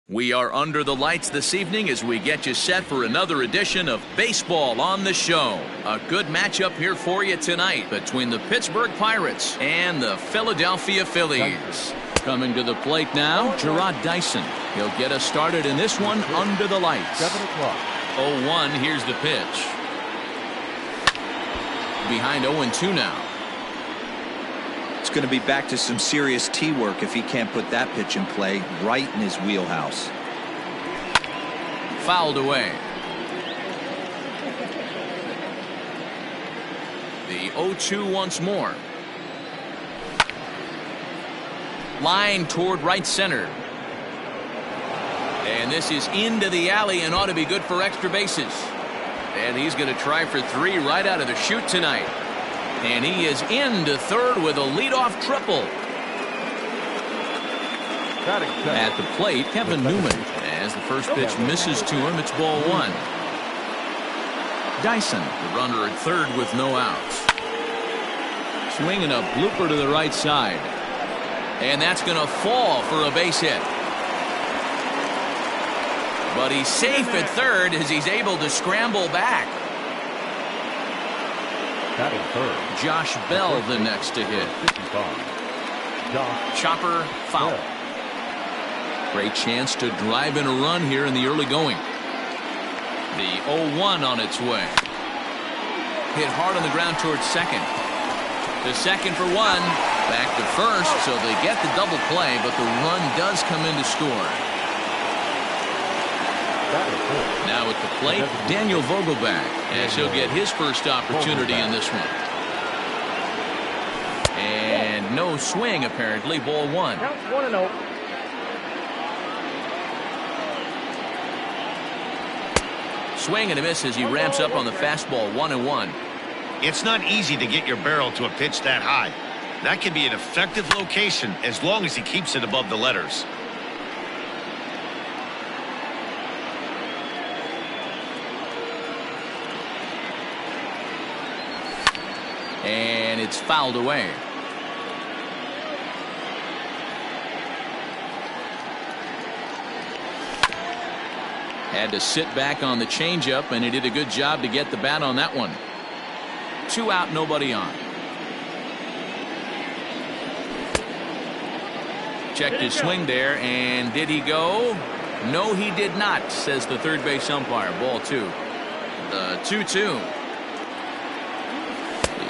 We are under the lights this evening as we get you set for another edition of Baseball on the Show. A good matchup here for you tonight between the Pittsburgh Pirates and the Philadelphia Phillies. Coming to the plate now, Gerard Dyson. He'll get us started in this one under the lights. 7 o'clock. 0-1, here's the pitch. Behind 0-2 now. It's going to be back to some serious tee work if he can't put that pitch in play right in his wheelhouse. Fouled away. The 0-2 once more. Line toward right center. And this is into the alley and ought to be good for extra bases. And he's going to try for 3 right out of the chute tonight. And he is into third with a leadoff triple. At the plate, Kevin Newman. As the first pitch misses to him, it's ball 1. Dyson, the runner at third with no outs. Swinging a blooper to the right side. And that's going to fall for a base hit. But he's safe at third as he's able to scramble back. Josh Bell the next to hit. Chopper foul. Great chance to drive in a run here in the early going. The 0-1 on its way. Hit hard on the ground towards second. To second for 1. Back to first, so they get the double play, but the run does come in to score. Now at the plate, Daniel Vogelbach, as he'll get his first opportunity in this one. And no swing, apparently, ball 1. Counts 1-0. Swing and a miss as he ramps up on the fastball, 1-1. It's not easy to get your barrel to a pitch that high. That can be an effective location as long as he keeps it above the letters. And it's fouled away. Had to sit back on the changeup, and he did a good job to get the bat on that one. 2 out, nobody on. Checked his swing there, and did he go? No, he did not, says the third base umpire. Ball 2. The 2-2.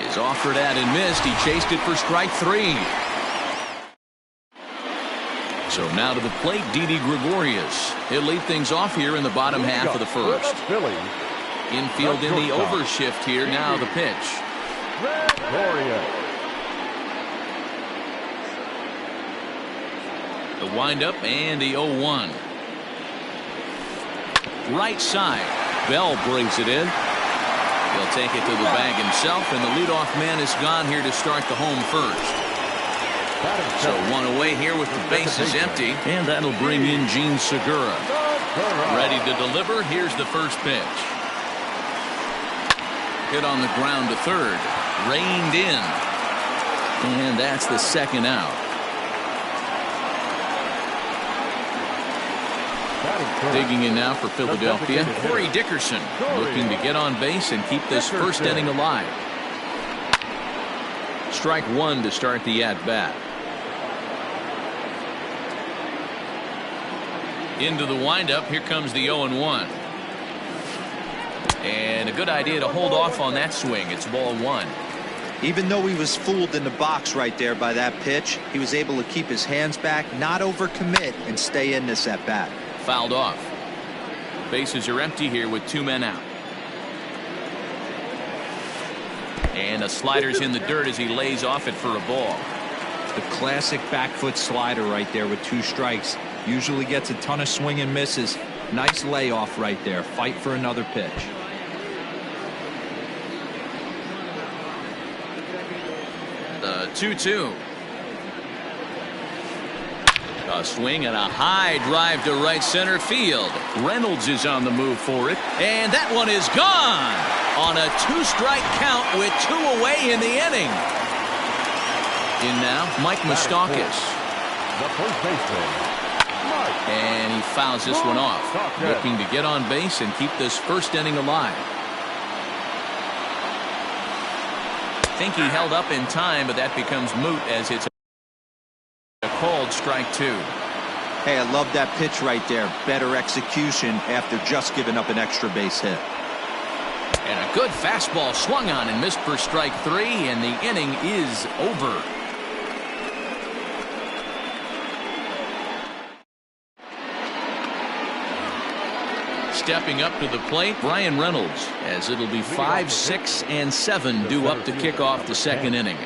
Is offered at and missed. He chased it for strike 3. So now to the plate, Didi Gregorius. He'll lead things off here in the bottom half of the first. Infield in the overshift here. Now the pitch. The windup and the 0-1. Right side. Bell brings it in. He'll take it to the bag himself, and the leadoff man is gone here to start the home first. So 1 away here with the bases empty, and that'll bring in Gene Segura. Ready to deliver. Here's the first pitch. Hit on the ground to third. Reined in. And that's the second out. Digging in now for Philadelphia, Corey Dickerson, looking to get on base and keep this first inning alive. Strike 1 to start the at-bat. Into the windup, here comes the 0-1. And a good idea to hold off on that swing. It's ball 1. Even though he was fooled in the box right there by that pitch, he was able to keep his hands back, not overcommit, and stay in this at-bat. Fouled off. Bases are empty here with 2 men out. And a slider's in the dirt as he lays off it for a ball. The classic back foot slider right there with 2 strikes. Usually gets a ton of swing and misses. Nice layoff right there. Fight for another pitch. The 2-2. A swing and a high drive to right center field. Reynolds is on the move for it, and that one is gone on a 2-strike count with 2 away in the inning. In now, Mike Moustakas. The first baseman, And he fouls this one off. Looking to get on base and keep this first inning alive. I think he held up in time, but that becomes moot as it's a called strike 2. Hey, I love that pitch right there. Better execution after just giving up an extra base hit. And a good fastball swung on and missed for strike 3, and the inning is over. Stepping up to the plate, Brian Reynolds, as it'll be 5, 6, and 7 due up to kick off the second inning.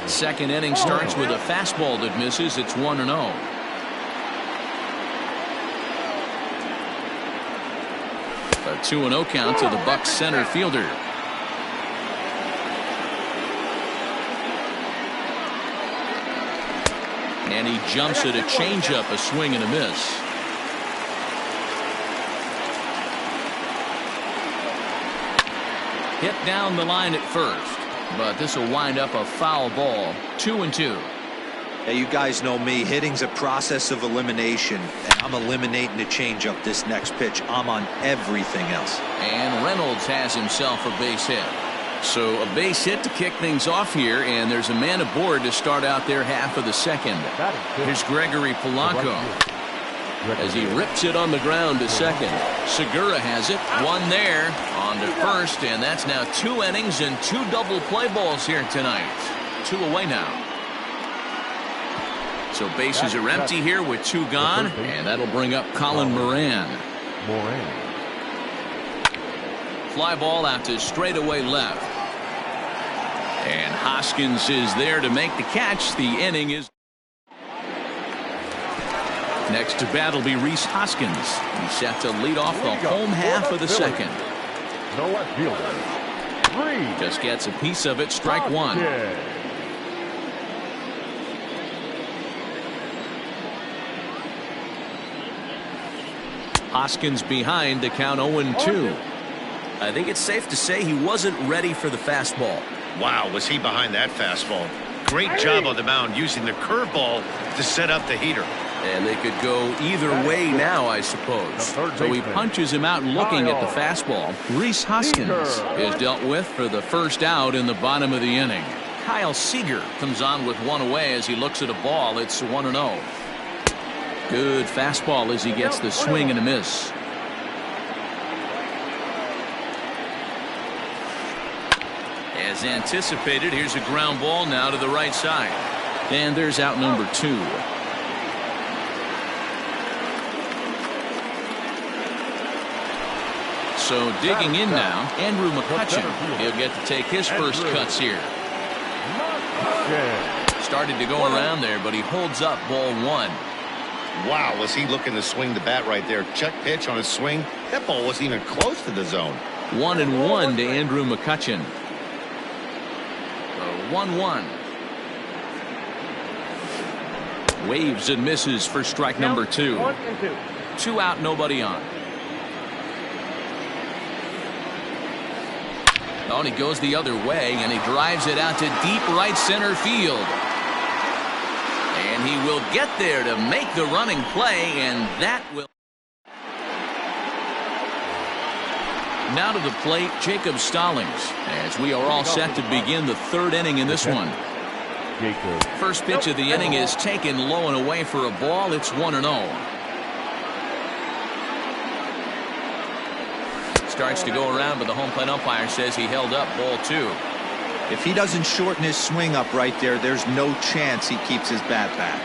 Second inning starts with a fastball that misses. It's 1-0. A 2-0 count to the Bucs center fielder. And he jumps at a changeup, a swing and a miss. Hit down the line at first, but this will wind up a foul ball. 2-2. Hey, you guys know me. Hitting's a process of elimination, and I'm eliminating the changeup this next pitch. I'm on everything else. And Reynolds has himself a base hit. So a base hit to kick things off here, and there's a man aboard to start out their half of the second. Here's Gregory Polanco as he rips it on the ground to second. Segura has it. One there on to first, and that's now 2 innings and 2 double play balls here tonight. 2 away now. So bases are empty here with 2 gone, and that'll bring up Colin Moran. Fly ball out to straightaway left. And Hoskins is there to make the catch. The inning is. Next to bat will be Rhys Hoskins. He's set to lead off the home half of the second. Just gets a piece of it. Strike 1. Hoskins behind, the count 0-2. I think it's safe to say he wasn't ready for the fastball. Wow, was he behind that fastball. Great job on the mound using the curveball to set up the heater. And they could go either way now, I suppose. So he punches him out looking at the fastball. Rhys Hoskins is dealt with for the first out in the bottom of the inning. Kyle Seager comes on with 1 away as he looks at a ball. It's 1-0. Good fastball as he gets the swing and a miss. As anticipated, here's a ground ball now to the right side. And there's out number 2. So digging in now, Andrew McCutchen. He'll get to take his first cuts here. Started to go around there, but he holds up ball 1. Wow, was he looking to swing the bat right there. Check pitch on his swing. That ball wasn't even close to the zone. 1-1 to Andrew McCutchen. 1-1. Waves and misses for strike number 2. 2 out, nobody on. Oh, and he goes the other way, and he drives it out to deep right center field. And he will get there to make the running play, and that will. Now to the plate, Jacob Stallings, as we are all set to begin the 3rd inning in this one. First pitch of the inning is taken low and away for a ball. It's 1-0. Starts to go around, but the home plate umpire says he held up ball 2. If he doesn't shorten his swing up right there, there's no chance he keeps his bat back.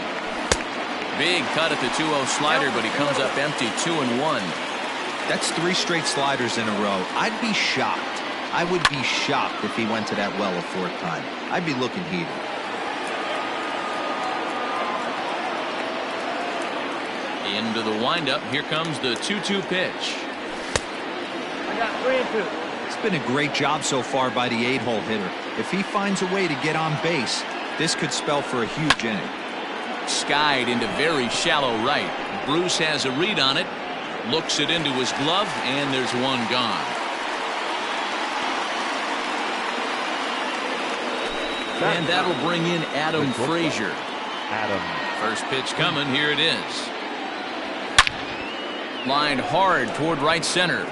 Big cut at the 2-0 slider, but he comes up empty. 2-1. That's 3 straight sliders in a row. I'd be shocked. I would be shocked if he went to that well a 4th time. I'd be looking heated. Into the windup. Here comes the 2-2 pitch. I got 3-2. It's been a great job so far by the 8-hole hitter. If he finds a way to get on base, this could spell for a huge inning. Skied into very shallow right. Bruce has a read on it. Looks it into his glove, and there's one gone. And that'll bring in Adam Frazier. First pitch coming. Here it is. Lined hard toward right center.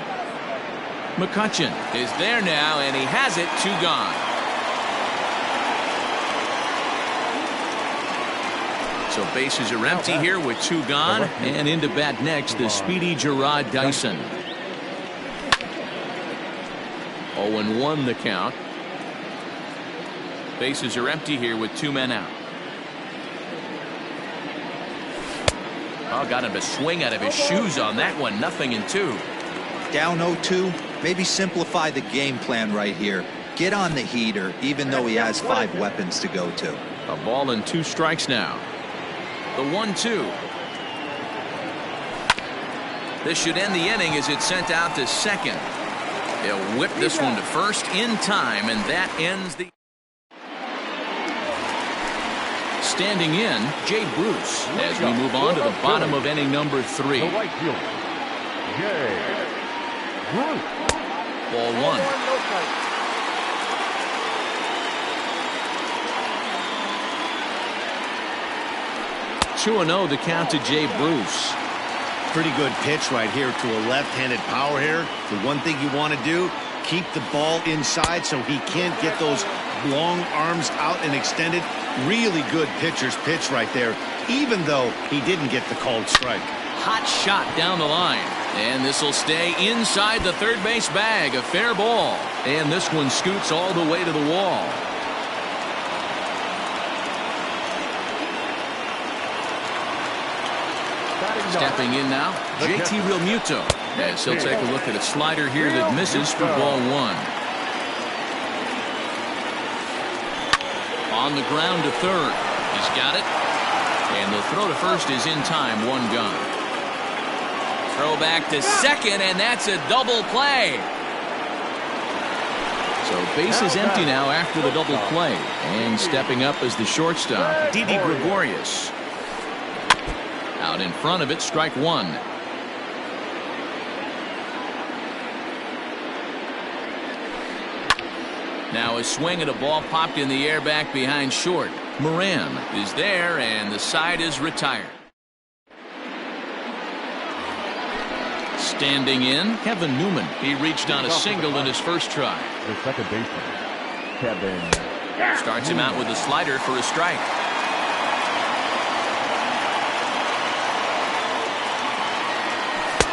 McCutcheon is there now, and he has it. 2 gone. So bases are empty here with 2 gone, and into bat next, the speedy Gerard Dyson. 0-1 the count. Bases are empty here with 2 men out. Oh, got him to swing out of his shoes on that one. 0-2. Down 0-2. Maybe simplify the game plan right here. Get on the heater, even though he has 5 weapons to go to. A ball and 2 strikes now. The 1-2. This should end the inning as it's sent out to second. They'll whip this one to first in time, and that ends the. Standing in, Jay Bruce, as we move on to the bottom of inning number 3. The right fielder, Jay Bruce. Ball 1. 2-0 the count to Jay Bruce. Pretty good pitch right here to a left-handed power hitter. The one thing you want to do, keep the ball inside so he can't get those long arms out and extended. Really good pitcher's pitch right there, even though he didn't get the called strike. Hot shot down the line, and this will stay inside the third base bag. A fair ball, and this one scoots all the way to the wall. Stepping in now, JT Realmuto, as he'll take a look at a slider here that misses for ball 1. On the ground to third. He's got it. And the throw to first is in time. 1 gone. Throw back to second, and that's a double play. So base is empty now after the double play. And stepping up as the shortstop, Didi Gregorius. Out in front of it, strike 1. Now a swing at a ball popped in the air back behind short. Moran is there, and the side is retired. Standing in, Kevin Newman. He reached on a single in his first try. The second baseman, Kevin. Starts him out with a slider for a strike.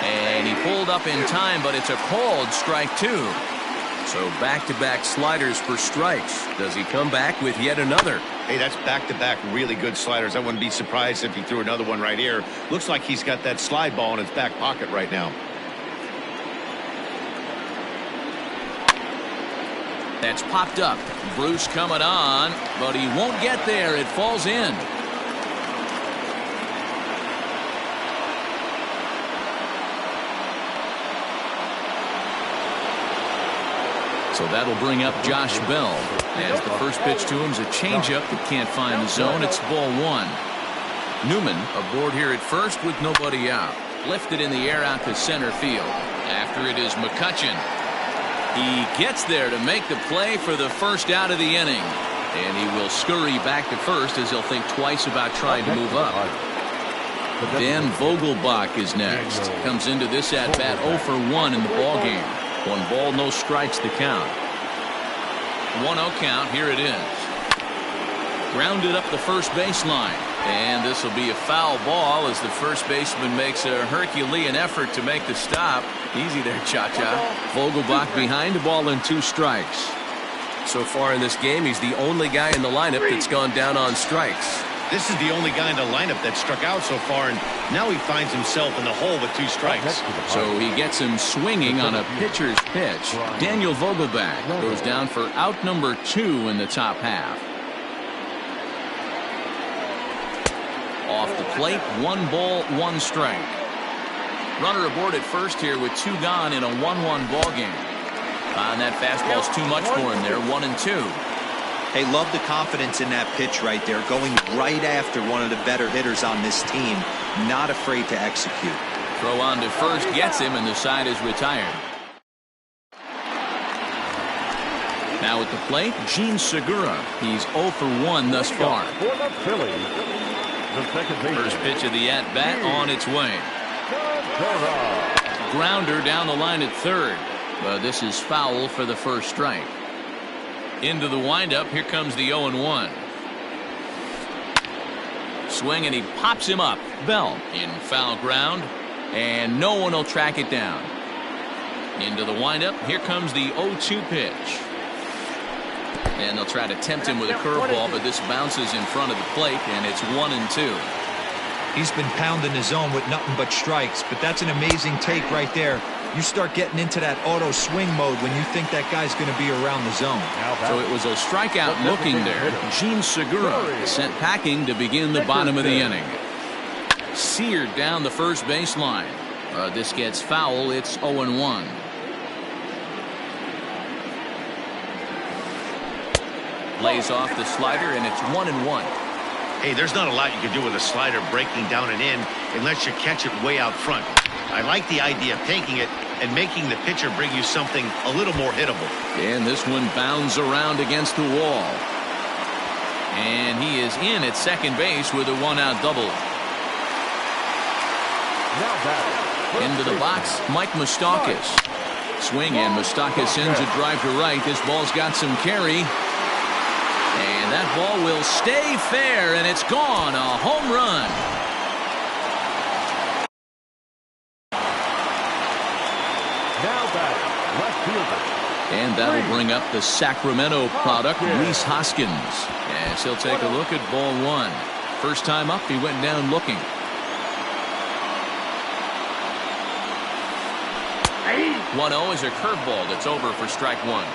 And he pulled up in time, but it's a called strike 2. So back-to-back sliders for strikes. Does he come back with yet another? Hey, that's back-to-back really good sliders. I wouldn't be surprised if he threw another one right here. Looks like he's got that slide ball in his back pocket right now. That's popped up. Bruce coming on, but he won't get there. It falls in. So that'll bring up Josh Bell, as the first pitch to him is a changeup that can't find the zone. It's ball 1. Newman aboard here at first with nobody out. Lifted in the air out to center field. After it is McCutcheon. He gets there to make the play for the first out of the inning. And he will scurry back to first as he'll think twice about trying to move up. Dan Vogelbach is next. Comes into this at-bat 0 for 1 in the ballgame. 1 ball, no strikes to count. 1-0 count. Here it is. Grounded up the first baseline. And this will be a foul ball as the first baseman makes a Herculean effort to make the stop. Easy there, Cha-Cha. Vogelbach behind, a ball and 2 strikes. So far in this game, he's the only guy in the lineup that's gone down on strikes. This is the only guy in the lineup that struck out so far, and now he finds himself in the hole with 2 strikes. So he gets him swinging on a pitcher's pitch. Daniel Vogelbach goes down for out number 2 in the top half. Off the plate, 1 ball, 1 strike. Runner aboard at first here with 2 gone in a 1-1 ball game. And that fastball's too much for him there. 1-2. Hey, love the confidence in that pitch right there, going right after one of the better hitters on this team. Not afraid to execute. Throw on to first gets him, and the side is retired. Now at the plate, Gene Segura. He's 0 for 1 thus far. For the Phillies, the second baseman. First pitch of the at-bat on its way. Grounder down the line at third. But this is foul for the first strike. Into the windup. Here comes the 0-1. Swing, and he pops him up. Bell in foul ground, and no one will track it down. Into the windup. Here comes the 0-2 pitch. And they'll try to tempt him with a curveball, but this bounces in front of the plate, and it's 1-2. He's been pounding the zone with nothing but strikes, but that's an amazing take right there. You start getting into that auto swing mode when you think that guy's going to be around the zone. So it was a strikeout looking there. Gene Segura sent packing to begin the bottom of the inning. Seared down the first baseline. This gets foul. It's 0-1. Lays off the slider, and it's 1-1. Hey, there's not a lot you can do with a slider breaking down and in unless you catch it way out front. I like the idea of taking it and making the pitcher bring you something a little more hittable. And this one bounds around against the wall. And he is in at second base with a one-out double. Into the box, Mike Moustakas. Swing, and Moustakas sends a drive to right. This ball's got some carry. And that ball will stay fair, and it's gone. A home run. Now batting, left fielder. And that'll bring up the Sacramento product, Rhys Hoskins. As he'll take a look at ball one. First time up, he went down looking. Hey. 1-0 is a curveball that's over for strike one.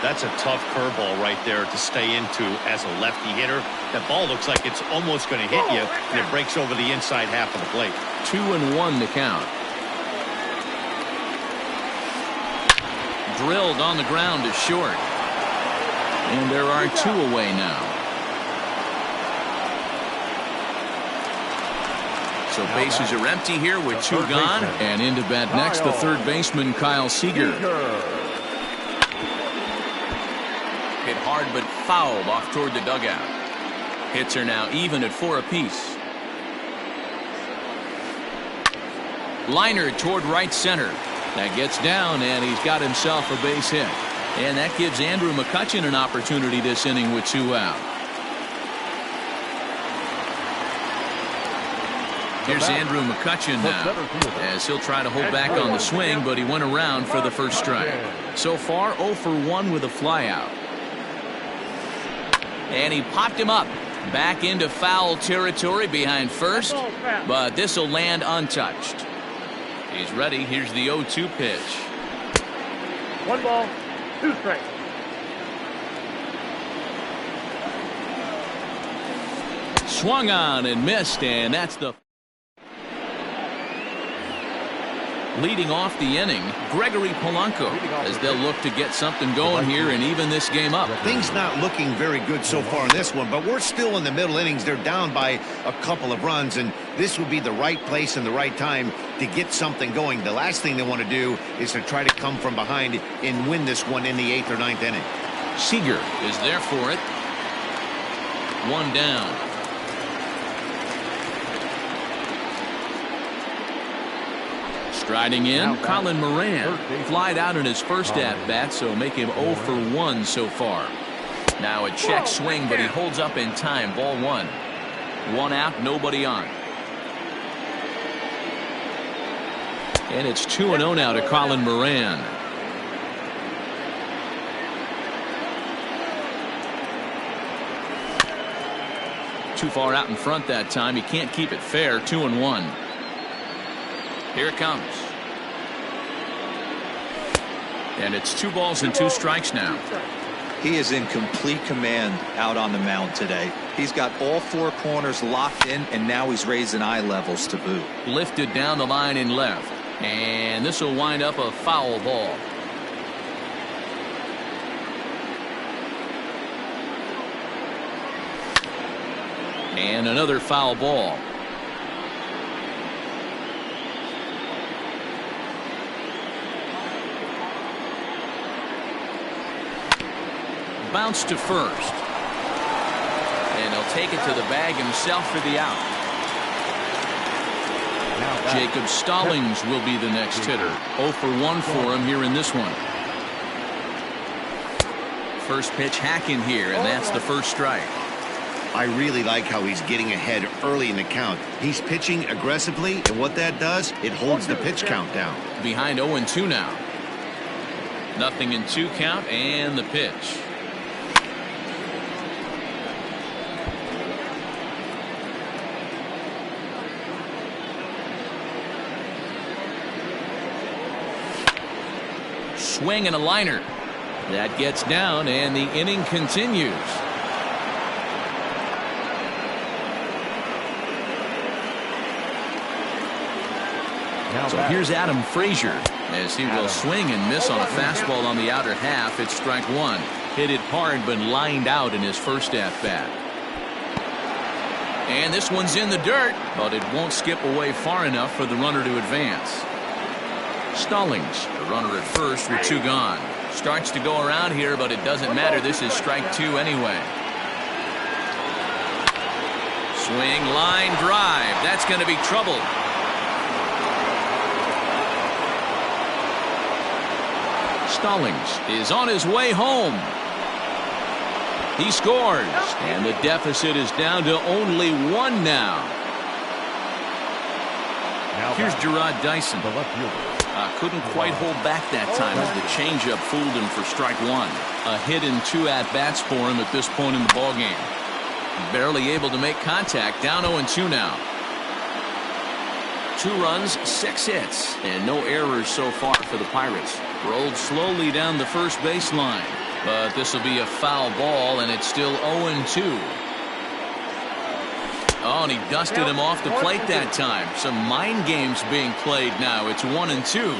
That's a tough curveball right there to stay into as a lefty hitter. That ball looks like it's almost going to hit you, and it breaks over the inside half of the plate. 2-1 to count. Drilled on the ground to short. And there are two away now. So bases are empty here with two gone. And into bat next, the third baseman, Kyle Seager. Hit hard but fouled off toward the dugout. Hits are now even at 4 apiece. Liner toward right center. That gets down, and he's got himself a base hit. And that gives Andrew McCutchen an opportunity this inning with 2 out. Here's Andrew McCutchen now, as he'll try to hold back on the swing, but he went around for the first strike. So far, 0 for 1 with a flyout. And he popped him up. Back into foul territory behind first, but this will land untouched. He's ready. Here's the 0-2 pitch. 1 ball, 2 strikes. Swung on and missed, and that's the leading off the inning, Gregory Polanco, as they'll look to get something going here and even this game up. Things not looking very good so far in this one, but we're still in the middle innings. They're down by a couple of runs, and this would be the right place and the right time to get something going. The last thing they want to do is to try to come from behind and win this one in the 8th or 9th inning. Seager is there for it. 1 down. Striding in, Colin Moran. Flied out in his first at-bat, so make him 0 for 1 so far. Now a check swing, but he holds up in time. Ball 1. 1 out, nobody on. And it's 2-0 now to Colin Moran. Too far out in front that time. He can't keep it fair. 2-1. Here it comes. And it's 2 balls and 2 strikes now. He is in complete command out on the mound today. He's got all 4 corners locked in, and now he's raising eye levels to boot. Lifted down the line in left. And this will wind up a foul ball. And another foul ball. Bounce to first. And he'll take it to the bag himself for the out. Jacob Stallings will be the next hitter. 0 for 1 for him here in this one. First pitch hacking here, and that's the first strike. I really like how he's getting ahead early in the count. He's pitching aggressively, and what that does, it holds the pitch count down. Behind 0-2 now. 0-2 count, and the pitch. Swing and a liner. That gets down, and the inning continues. So here's Adam Frazier as he will swing and miss on a fastball on the outer half. It's strike one. Hit it hard, but lined out in his first at-bat. And this one's in the dirt, but it won't skip away far enough for the runner to advance. Stallings, the runner at first with 2 gone. Starts to go around here, but it doesn't matter. This is strike 2 anyway. Swing, line drive. That's going to be trouble. Stallings is on his way home. He scores, and the deficit is down to only 1 now. Here's Gerard Dyson. Couldn't quite hold back that time as the changeup fooled him for strike 1. A hit in 2 at-bats for him at this point in the ballgame. Barely able to make contact. Down 0-2 now. 2 runs, 6 hits, and no errors so far for the Pirates. Rolled slowly down the first baseline, but this will be a foul ball, and it's still 0-2. Oh, and he dusted him off the plate that time. Some mind games being played now. It's 1-2.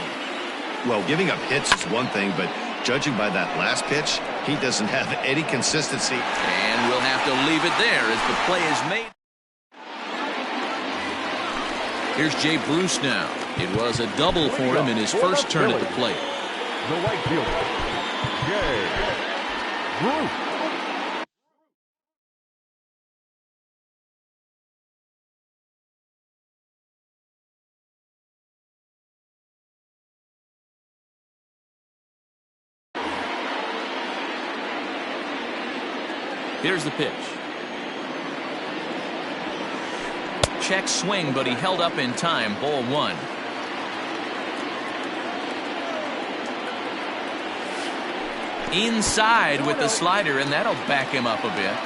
Well, giving up hits is one thing, but judging by that last pitch, he doesn't have any consistency. And we'll have to leave it there as the play is made. Here's Jay Bruce now. It was a double for him in his first turn at the plate. The right fielder, Jay Bruce. Here's the pitch. Check swing, but he held up in time. Ball 1. Inside with the slider, and that'll back him up a bit.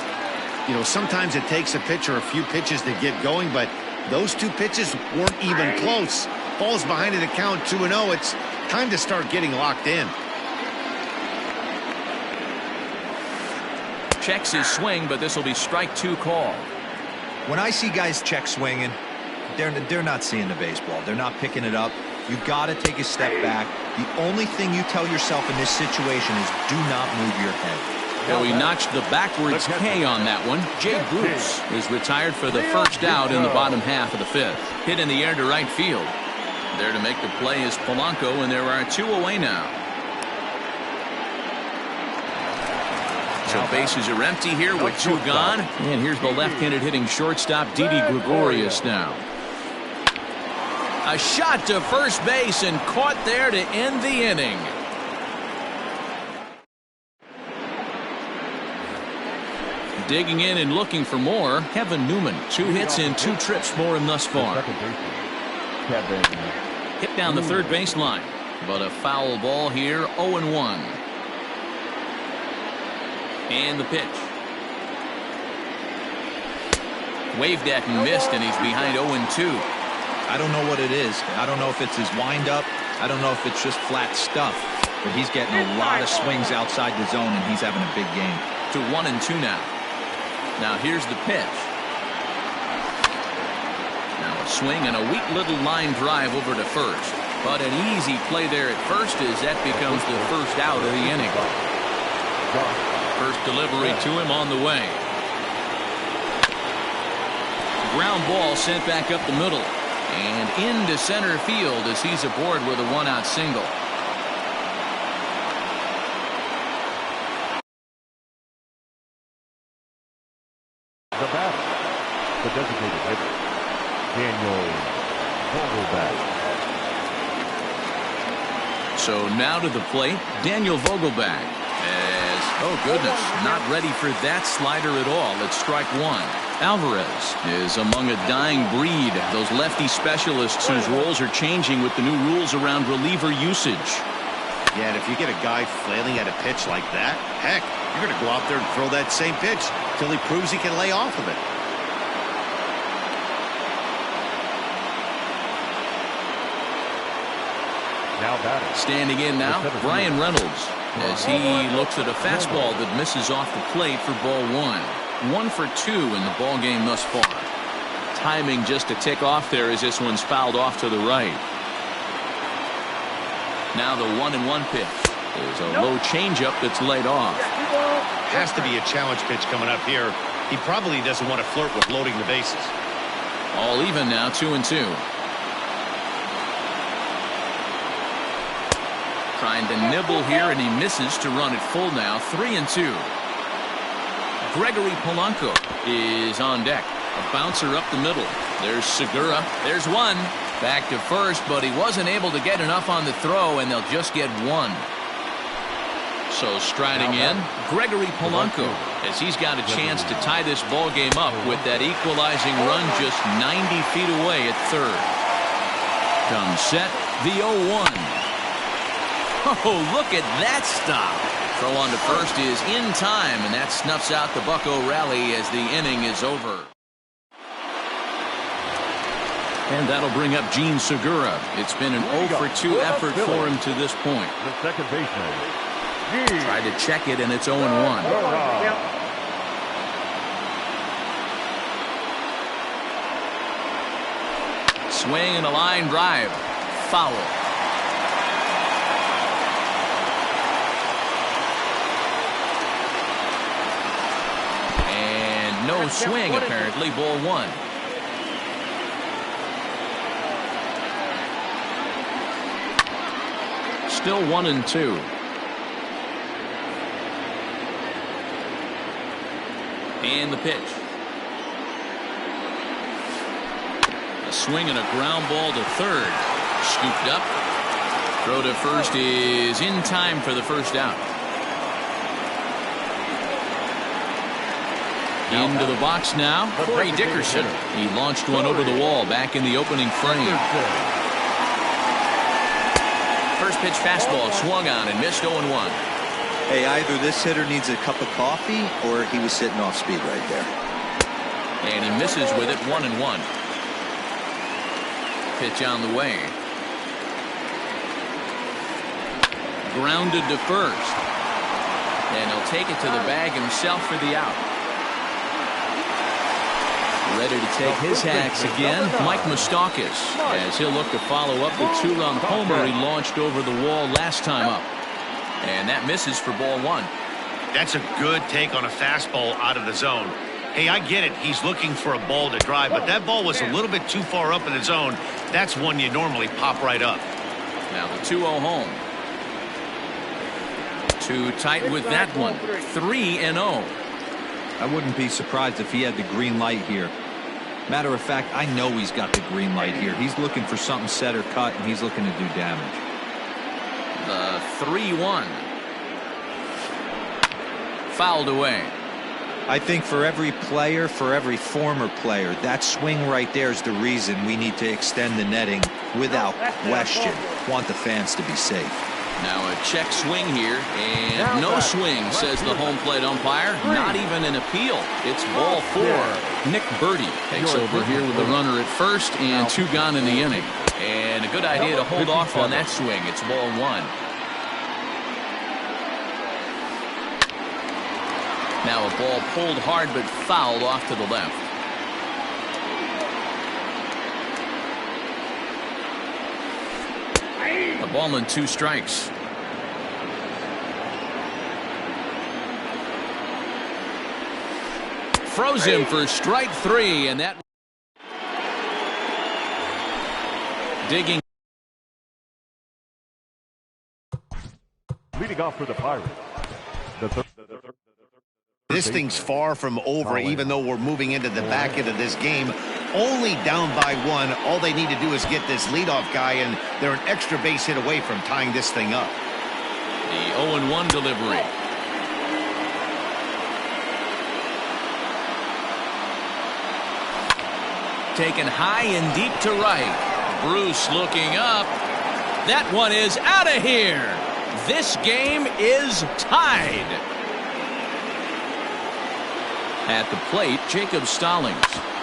You know, sometimes it takes a pitcher a few pitches to get going, but those 2 pitches weren't even close. Ball's behind in the count 2-0. It's time to start getting locked in. Checks his swing, but this will be strike 2 call. When I see guys check swinging, they're not seeing the baseball. They're not picking it up. You got to take a step back. The only thing you tell yourself in this situation is do not move your head. Well, he notched the backwards K on that one. Jay Bruce is retired for the first out in the bottom half of the 5th. Hit in the air to right field. There to make the play is Polanco, and there are 2 away now. So bases are empty here with 2 gone. And here's the left-handed hitting shortstop, Didi Gregorius now. A shot to first base and caught there to end the inning. Digging in and looking for more, Kevin Newman. 2 hits and 2 trips for him thus far. Hit down the third baseline, but a foul ball here, 0-1. And the pitch. Waved at and missed, and he's behind 0-2. I don't know what it is. I don't know if it's his windup. I don't know if it's just flat stuff. But he's getting a lot of swings outside the zone, and he's having a big game. To 1-2 now. Now here's the pitch. Now a swing and a weak little line drive over to first. But an easy play there at first as that becomes the first out of the inning. First delivery to him on the way. Ground ball sent back up the middle. And into center field as he's aboard with a 1-out single. The batter, the designated hitter, Daniel Vogelback. So now to the plate, Daniel Vogelback. As, oh goodness, not ready for that slider at all. It's strike one. Alvarez is among a dying breed. Those lefty specialists whose roles are changing with the new rules around reliever usage. Yeah, and if you get a guy flailing at a pitch like that, heck, you're going to go out there and throw that same pitch till he proves he can lay off of it. Now batting. Standing in now, Brian Reynolds, as he looks at a fastball that misses off the plate for ball one. 1 for 2 in the ball game thus far. Timing just a tick off there as this one's fouled off to the right. Now the 1-1 pitch is a low changeup that's laid off. Has to be a challenge pitch coming up here. He probably doesn't want to flirt with loading the bases. All even now, 2-2. Trying to nibble here, and he misses to run it full now. 3-2. Gregory Polanco is on deck. A bouncer up the middle. There's Segura. There's one. Back to first, but he wasn't able to get enough on the throw, and they'll just get one. So striding in, Gregory Polanco, as he's got a chance to tie this ball game up with that equalizing run just 90 feet away at third. Comes set, the 0-1. Oh, look at that stop. Throw on to first is in time, and that snuffs out the Bucco rally as the inning is over. And that'll bring up Gene Segura. It's been an 0 for 2 effort for him to this point. The second baseman. Tried to check it, and it's 0-1. Swing and a line drive. Foul. And no swing, apparently. Ball one. Still 1-2. And the pitch. A swing and a ground ball to third. Scooped up. Throw to first is in time for the first out. Into the box now, Corey Dickerson. He launched one over the wall back in the opening frame. First pitch fastball swung on and missed 0-1. Hey, either this hitter needs a cup of coffee or he was sitting off speed right there. And he misses with it, 1-1. Pitch on the way. Grounded to first. And he'll take it to the bag himself for the out. Ready to take his hacks again, Mike Moustakas, as he'll look to follow up the 2-run homer he launched over the wall last time up. And that misses for ball one. That's a good take on a fastball out of the zone. Hey, I get it. He's looking for a ball to drive, but that ball was a little bit too far up in the zone. That's one you normally pop right up. Now the 2-0 home. Too tight with that one. 3-0. I wouldn't be surprised if he had the green light here. Matter of fact, I know he's got the green light here. He's looking for something set or cut, and he's looking to do damage. The 3-1. Fouled away. I think for every player, for every former player, that swing right there is the reason we need to extend the netting without question. Want the fans to be safe. Now a check swing here, and no swing, says the home plate umpire. Not even an appeal. It's ball four. Nick Birdie takes over here with the runner at first, and 2 gone in the inning. And a good idea to hold off on that swing. It's ball one. Now a ball pulled hard but fouled off to the left. A ball and 2 strikes. Froze him for strike 3, and that digging. Leading off for the Pirates. This thing's far from over, even though we're moving into the back end of this game. only down by 1. All they need to do is get this leadoff guy, and they're an extra base hit away from tying this thing up. The 0-1 delivery. Taken high and deep to right. Bruce looking up. That one is out of here. This game is tied. At the plate, Jacob Stallings.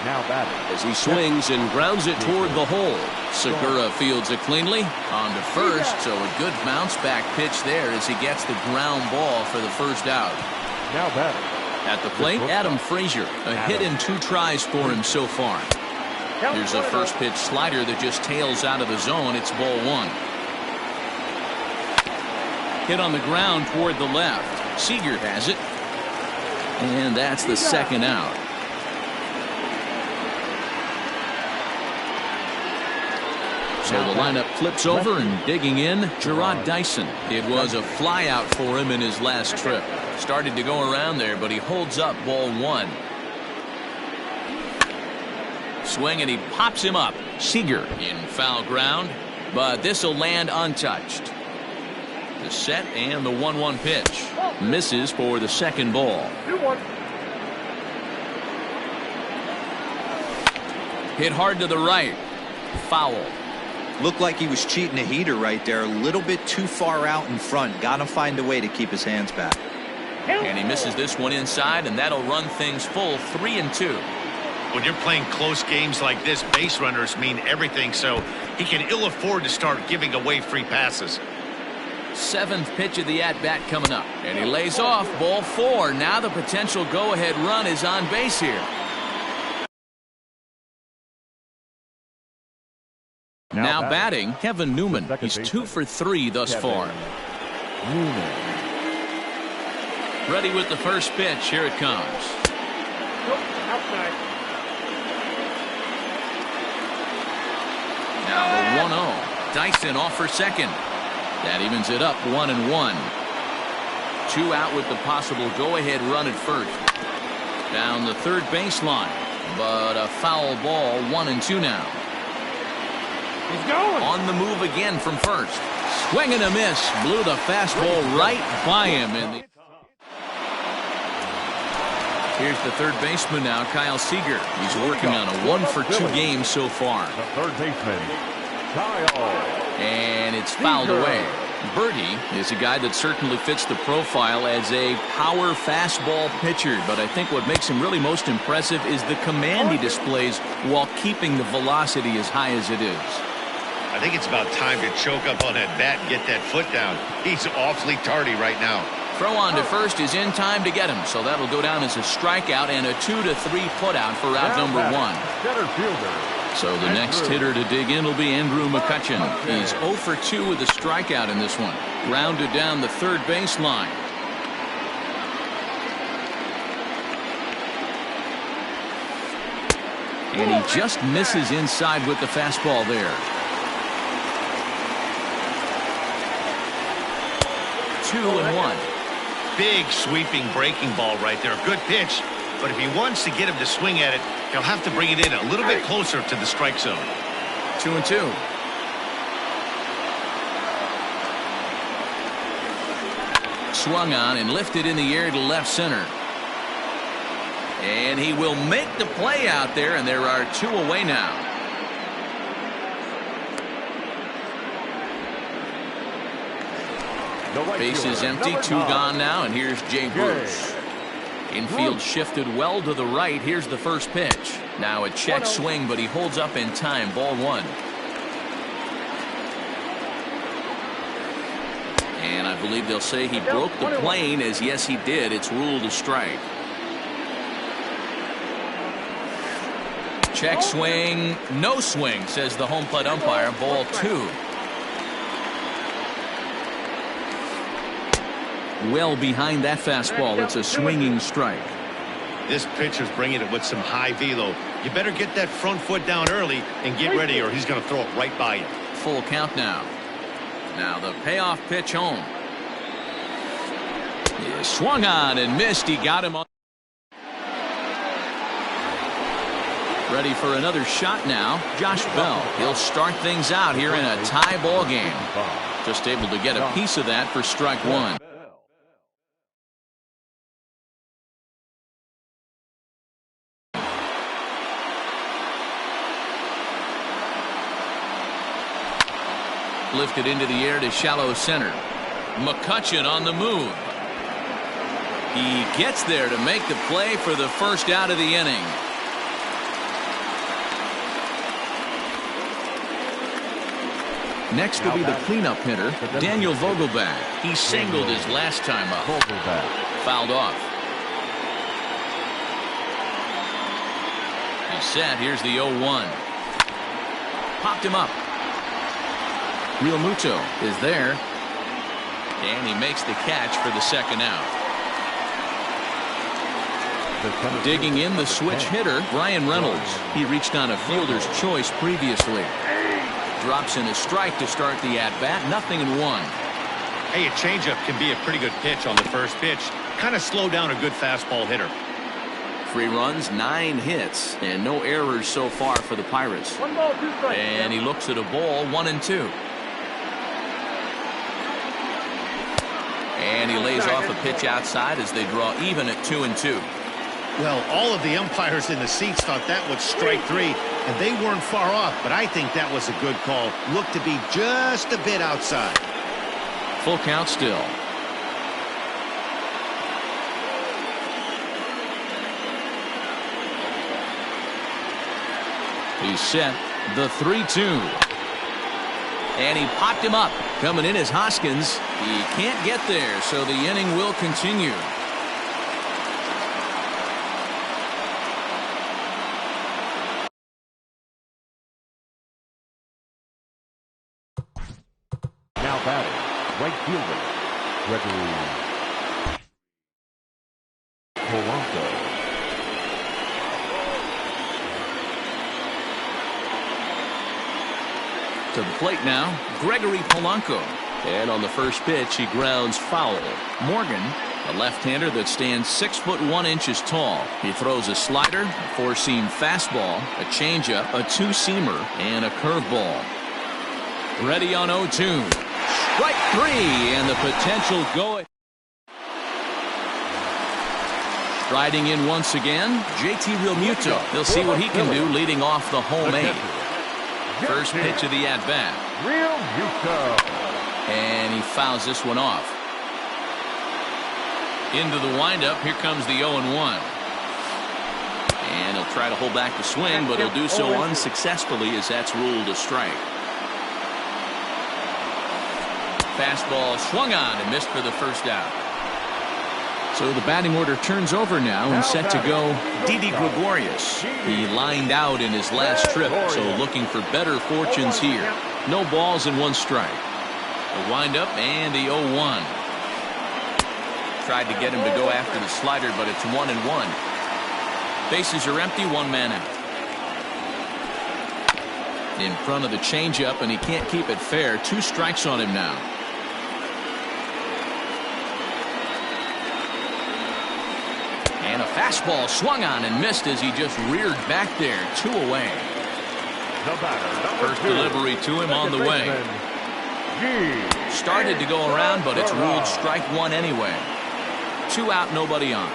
Now batting. As he swings and grounds it toward the hole. Segura fields it cleanly. On to first, so a good bounce-back pitch there as he gets the ground ball for the first out. Now batting. At the plate, Adam Frazier. A hit in 2 tries for him so far. Here's a first pitch slider that just tails out of the zone. It's ball 1. Hit on the ground toward the left. Seager has it. And that's the second out. So the lineup flips over, and digging in, Jarrod Dyson. It was a fly out for him in his last trip. Started to go around there, but he holds up ball 1. Swing, and he pops him up. Seager in foul ground, but this will land untouched. The set and the 1-1 pitch. Misses for the second ball. 2-1. Hit hard to the right. Foul. Looked like he was cheating a heater right there. A little bit too far out in front. Got to find a way to keep his hands back. And he misses this one inside, and that'll run things full 3-2. When you're playing close games like this, base runners mean everything, so he can ill afford to start giving away free passes. 7th pitch of the at-bat coming up. And he lays off ball 4. Now the potential go-ahead run is on base here. Now batting, Kevin Newman. He's 2 for 3 thus far. Newman. Ready with the first pitch. Here it comes. Outside. Now the 1-0. Dyson off for second. That evens it up 1-1. 2 out with the possible go-ahead run at first. Down the third baseline, but a foul ball. 1-2 now. He's going. On the move again from first. Swing and a miss. Blew the fastball right by him. Here's the third baseman now, Kyle Seager. He's working on a 1 for 2 game so far. The third baseman, Kyle. And it's fouled away. Birdie is a guy that certainly fits the profile as a power fastball pitcher, but I think what makes him really most impressive is the command he displays while keeping the velocity as high as it is. I think it's about time to choke up on that bat and get that foot down. He's awfully tardy right now. Throw on to first is in time to get him, so that'll go down as a strikeout and a 2-3 putout for out number 1. Center fielder. So the next hitter to dig in will be Andrew McCutchen. He's 0 for 2 with a strikeout in this one. Grounded down the third baseline. And he just misses inside with the fastball there. 2-1. Big sweeping breaking ball right there. Good pitch. But if he wants to get him to swing at it, he'll have to bring it in a little bit closer to the strike zone. 2-2. Swung on and lifted in the air to left center. And he will make the play out there, and there are 2 away now. Base is empty, 2 gone now, and here's Jay Bruce. Infield shifted well to the right. Here's the first pitch. Now a check swing, but he holds up in time. Ball 1. And I believe they'll say he broke the plane, as yes he did. It's ruled a strike. Check swing, no swing, says the home plate umpire. Ball 2. Well behind that fastball. It's a swinging strike. This pitcher's bringing it with some high velo. You better get that front foot down early and get ready, or he's going to throw it right by you. Full count now. Now the payoff pitch home. He swung on and missed. He got him on. Ready for another shot now. Josh Bell. He'll start things out here in a tie ball game. Just able to get a piece of that for strike one. Lifted into the air to shallow center. McCutchen on the move. He gets there to make the play for the first out of the inning. Next will be the cleanup hitter, Daniel Vogelback. He singled his last time up. Fouled off. He's set. Here's the 0-1. Popped him up. Real Muto is there. And he makes the catch for the second out. Digging in the switch hitter, Brian Reynolds. He reached on a fielder's choice previously. Drops in a strike to start the at-bat. 0-1. Hey, a changeup can be a pretty good pitch on the first pitch. Kind of slow down a good fastball hitter. 3 runs, 9 hits, and no errors so far for the Pirates. 1 ball, 2 strikes. And he looks at a ball, 1-2. And he lays off a pitch outside as they draw even at 2-2. Well, all of the umpires in the seats thought that was strike 3, and they weren't far off, but I think that was a good call. Looked to be just a bit outside. Full count still. He's set. The 3-2. And he popped him up. Coming in is Hoskins. He can't get there, so the inning will continue. Now batting, right fielder, Gregory Polanco. To the plate now, Gregory Polanco. And on the first pitch, he grounds foul. Morgan, a left-hander that stands 6'1" tall. He throws a slider, a 4-seam fastball, a changeup, a 2-seamer, and a curveball. Ready on 0-2. Strike 3, and the potential go. Striding in once again, JT Realmuto. He'll see what he can do leading off the home 8. First pitch of the at-bat. Realmuto. And he fouls this one off. Into the windup. Here comes the 0-1. And he'll try to hold back the swing, but he'll do so unsuccessfully as that's ruled a strike. Fastball swung on and missed for the first out. So the batting order turns over now and set to go Didi Gregorius. He lined out in his last trip, so looking for better fortunes here. No balls and 1 strike. The windup and the 0-1. Tried to get him to go after the slider, but it's 1-1. Bases are empty, 1 man out. In front of the changeup, and he can't keep it fair. 2 strikes on him now. And a fastball swung on and missed as he just reared back there. 2 away. First delivery to him on the way. Started to go around, but it's ruled strike 1 anyway. 2 out, nobody on.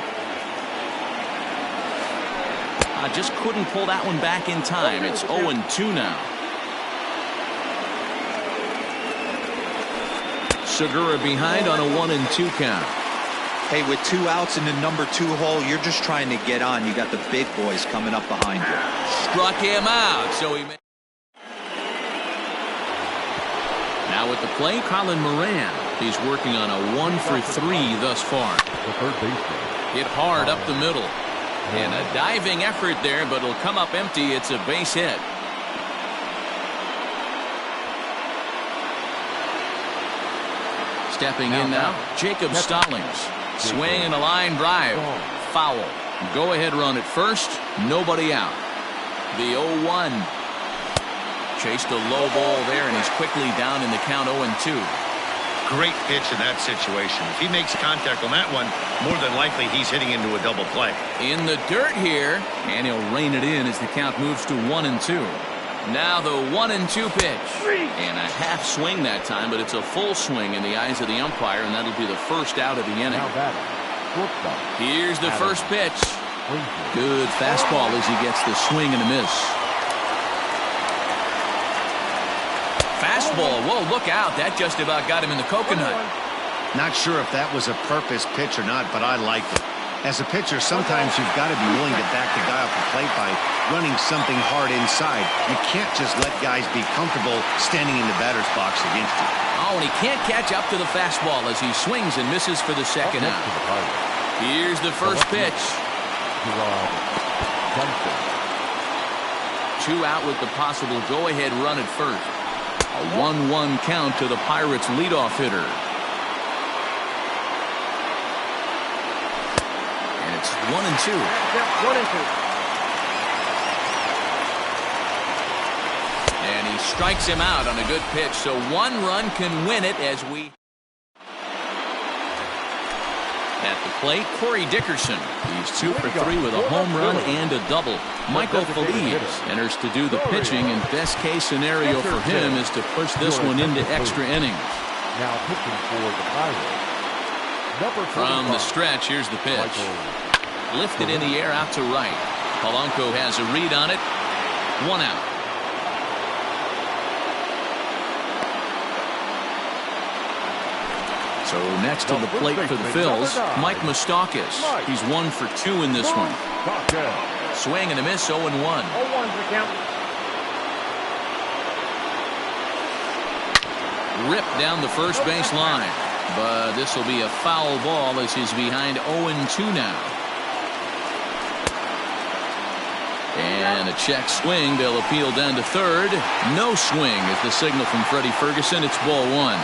I just couldn't pull that one back in time. It's 0-2 now. Segura behind on a 1-2 count. Hey, with 2 outs in the number 2 hole, you're just trying to get on. You got the big boys coming up behind you. Struck him out, so he made. Now at the plate, Colin Moran. He's working on a 1 for 3 thus far. The third baseman. Hit hard up the middle. And a diving effort there, but it'll come up empty. It's a base hit. Stepping in now, Jacob Stallings. Swing and a line drive. Foul. Go ahead run at first. Nobody out. The 0-1. Chased a low ball there, and he's quickly down in the count 0-2. great pitch in that situation. If he makes contact on that one, more than likely he's hitting into a double play. In the dirt here, and he'll rein it in as the count moves to 1-2. Now the 1-2 pitch. And a half swing that time, but it's a full swing in the eyes of the umpire, and that'll be the first out of the inning. Now batting, shortstop. Here's the first pitch. Good fastball as he gets the swing and a miss. Fastball. Whoa, look out. That just about got him in the coconut. Not sure if that was a purpose pitch or not, but I liked it. As a pitcher, sometimes you've got to be willing to back the guy off the plate by running something hard inside. You can't just let guys be comfortable standing in the batter's box against you. Oh, and he can't catch up to the fastball as he swings and misses for the second out. Here's the first pitch. 2 out with the possible go-ahead run at first. A 1-1 count to the Pirates' leadoff hitter. And it's 1-2. Yep, 1-2. And he strikes him out on a good pitch, so 1 run can win it as we... At the plate, Corey Dickerson. He's 2 for 3 with a home run and a double. Michael Feliz enters to do the pitching, and best case scenario for him is to push this one into extra innings. Now pitching for the Pirates. From the stretch, here's the pitch. Lifted in the air out to right. Polanco has a read on it. 1 out. So next to the plate for the Phils, Mike Moustakas. He's 1 for 2 in this one. Swing and a miss, 0-1. 0-1 for count. Ripped down the first base line. But this will be a foul ball as he's behind 0-2 now. And a check swing. They'll appeal down to third. No swing is the signal from Freddie Ferguson. It's ball 1.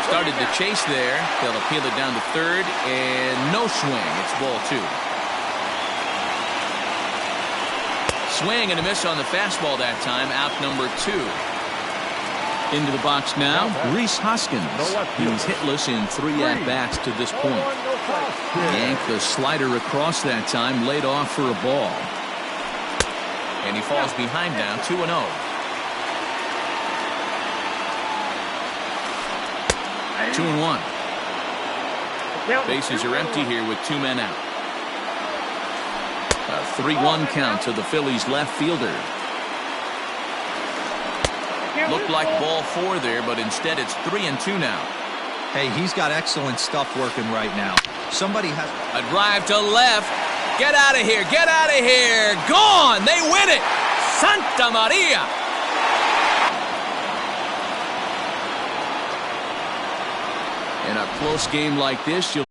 Started the chase there. They'll appeal it down to third, and no swing. It's ball 2. Swing and a miss on the fastball that time. Out number 2. Into the box now, Rhys Hoskins. He's hitless in 3 at-bats to this point. Yanked the slider across that time, laid off for a ball. And he falls behind now, 2-0. Two and 1. Bases are empty here with 2 men out. A 3-1 count to the Phillies left fielder. Looked like ball 4 there, but instead it's 3-2 now. Hey, he's got excellent stuff working right now. Somebody has a drive to left. Get out of here. Get out of here. Gone. They win it. Santa Maria. In a close game like this, you'll